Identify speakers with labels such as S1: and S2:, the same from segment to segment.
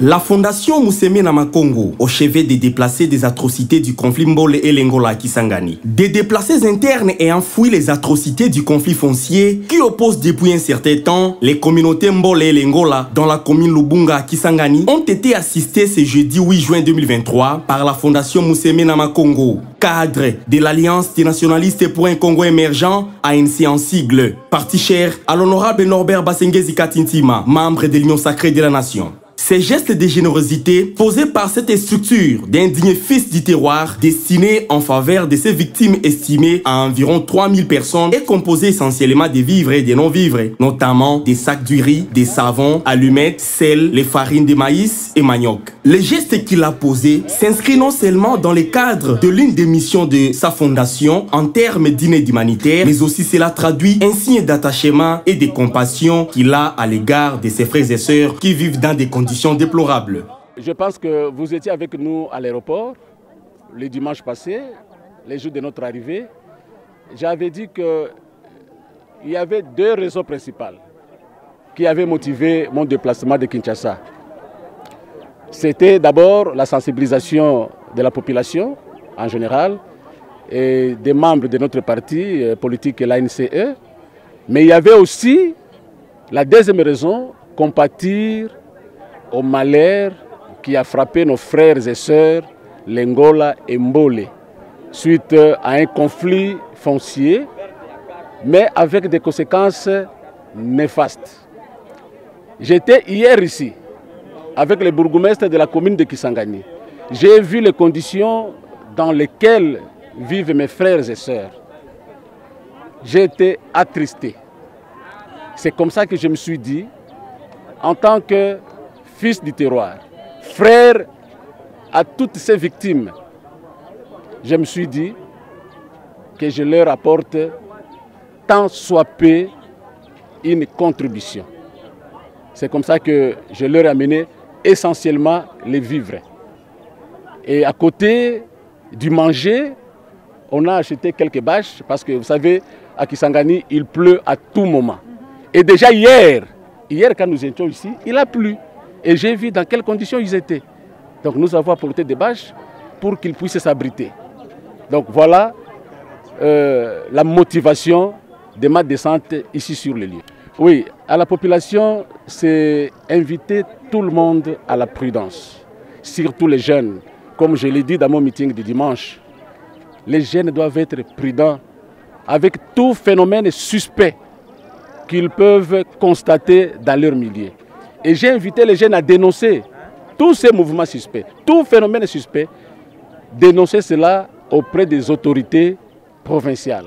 S1: La fondation Musemena Makongo, au chevet des déplacés des atrocités du conflit Mbole et Lengola à Kisangani. Des déplacés internes ayant fui les atrocités du conflit foncier qui opposent depuis un certain temps les communautés Mbole et Lengola dans la commune Lubunga à Kisangani ont été assistés ce jeudi 8 juin 2023 par la fondation Musemena Makongo, cadre de l'Alliance des nationalistes pour un Congo émergent, ANC en sigle, parti cher à l'honorable Norbert Basengezi Katintima, membre de l'Union sacrée de la nation. Ces gestes de générosité posés par cette structure d'indignes fils du terroir destinés en faveur de ces victimes estimées à environ 3000 personnes est composé essentiellement de vivres et de non-vivres, notamment des sacs du riz, des savons, allumettes, sel, les farines de maïs et manioc. Le geste qu'il a posé s'inscrit non seulement dans le cadre de l'une des missions de sa fondation en termes d'aide humanitaire, mais aussi cela traduit un signe d'attachement et de compassion qu'il a à l'égard de ses frères et sœurs qui vivent dans des conditions déplorables.
S2: Je pense que vous étiez avec nous à l'aéroport le dimanche passé, les jours de notre arrivée. J'avais dit qu'il y avait deux raisons principales qui avaient motivé mon déplacement de Kinshasa. C'était d'abord la sensibilisation de la population en général et des membres de notre parti politique, l'ANCE. Mais il y avait aussi la deuxième raison, compatir au malheur qui a frappé nos frères et sœurs Lengola et Mbole suite à un conflit foncier, mais avec des conséquences néfastes. J'étais hier ici avec le bourgmestre de la commune de Kisangani. J'ai vu les conditions dans lesquelles vivent mes frères et sœurs. J'ai été attristé. C'est comme ça que je me suis dit, en tant que fils du terroir, frère à toutes ces victimes, je me suis dit que je leur apporte tant soit peu une contribution. C'est comme ça que je leur ai amené essentiellement les vivres. Et à côté du manger, on a acheté quelques bâches parce que vous savez, à Kisangani, il pleut à tout moment. Et déjà hier quand nous étions ici, il a plu. Et j'ai vu dans quelles conditions ils étaient. Donc nous avons apporté des bâches pour qu'ils puissent s'abriter. Donc voilà la motivation de ma descente ici sur le lieu. Oui, à la population, c'est inviter tout le monde à la prudence, surtout les jeunes. Comme je l'ai dit dans mon meeting du dimanche, les jeunes doivent être prudents avec tout phénomène suspect qu'ils peuvent constater dans leur milieu. Et j'ai invité les jeunes à dénoncer tous ces mouvements suspects, tout phénomène suspect, dénoncer cela auprès des autorités provinciales,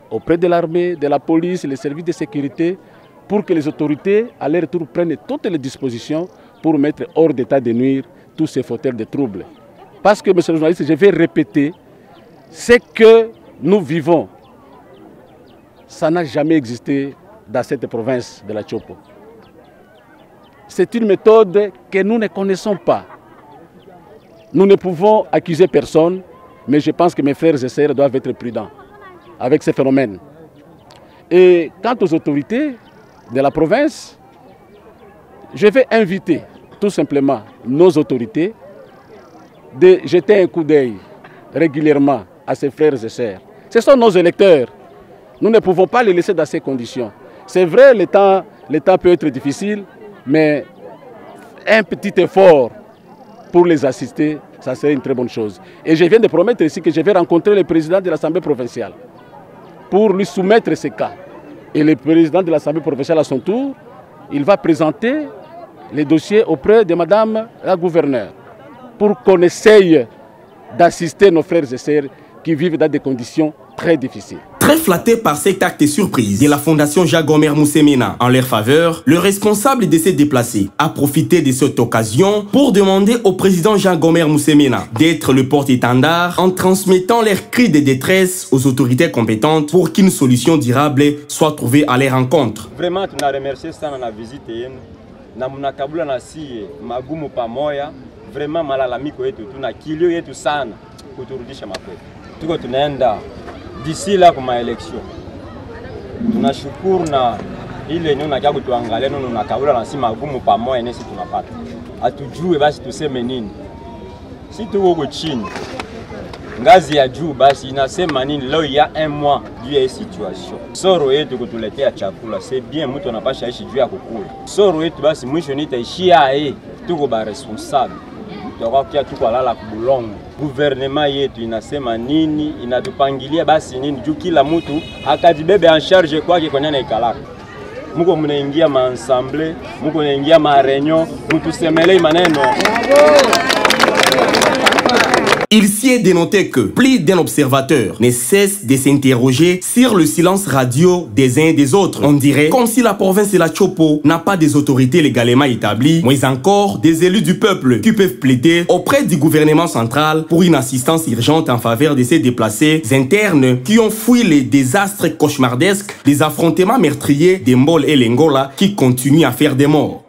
S2: auprès de l'armée, de la police, les services de sécurité, pour que les autorités, à leur tour, prennent toutes les dispositions pour mettre hors d'état de nuire tous ces fauteurs de troubles. Parce que, monsieur le journaliste, je vais répéter, ce que nous vivons, ça n'a jamais existé dans cette province de la Tchopo. C'est une méthode que nous ne connaissons pas. Nous ne pouvons accuser personne, mais je pense que mes frères et sœurs doivent être prudents avec ces phénomènes. Et quant aux autorités de la province, je vais inviter tout simplement nos autorités de jeter un coup d'œil régulièrement à ces frères et sœurs. Ce sont nos électeurs. Nous ne pouvons pas les laisser dans ces conditions. C'est vrai, le temps peut être difficile, mais un petit effort pour les assister, ça serait une très bonne chose. Et je viens de promettre ici que je vais rencontrer le président de l'Assemblée provinciale pour lui soumettre ces cas. Et le président de l'Assemblée provinciale, à son tour, il va présenter les dossiers auprès de Madame la gouverneure pour qu'on essaye d'assister nos frères et sœurs qui vivent dans des conditions très difficiles.
S1: Très flatté par cet acte surprise de la fondation Jacques-Omer Musemena en leur faveur, le responsable de ces déplacés a profité de cette occasion pour demander au président Jacques-Omer Musemena d'être le porte-étendard en transmettant leurs cris de détresse aux autorités compétentes pour qu'une solution durable soit trouvée à leur rencontre.
S3: Vraiment, tu as remercié ça dans la visite. Namunakabula nasi magumu pamoya vraiment malalamiko yetu tuna kilio yetu sana kuturudisha makwetu. Tuko tunaenda d'ici là kwa maelection. Tunashukuru na ile ndio nakia kutuangalia ndio nakabula na si magumu pamoja nesi tunapata. Atujue basi tuseme nini. Si tuko huko chini. Ngazi ya juu basi inasema nini leo ya un mois juu ya situation. Soro yetu kutuletea chakula, c'est bien mtu anapasha ishi juu ya kukula. Soro yetu basi mwisho nitaishia tuko ba responsable. Tukakia tuko lala kubulongo. Gouvernement yetu inasema nini, inatupangilia basi nini juu kila mtu akajibebe en charge kwake kwenye na ikalaka. Muko mnaingia ma ensemble, muko mnaingia ma réunion, mtusemelei maneno.
S1: Il s'y est dénoté que plus d'un observateur ne cesse de s'interroger sur le silence radio des uns et des autres. On dirait comme si la province de la Chopo n'a pas des autorités légalement établies, mais encore des élus du peuple qui peuvent plaider auprès du gouvernement central pour une assistance urgente en faveur de ces déplacés internes qui ont fui les désastres cauchemardesques des affrontements meurtriers de Mbol et Lengola qui continuent à faire des morts.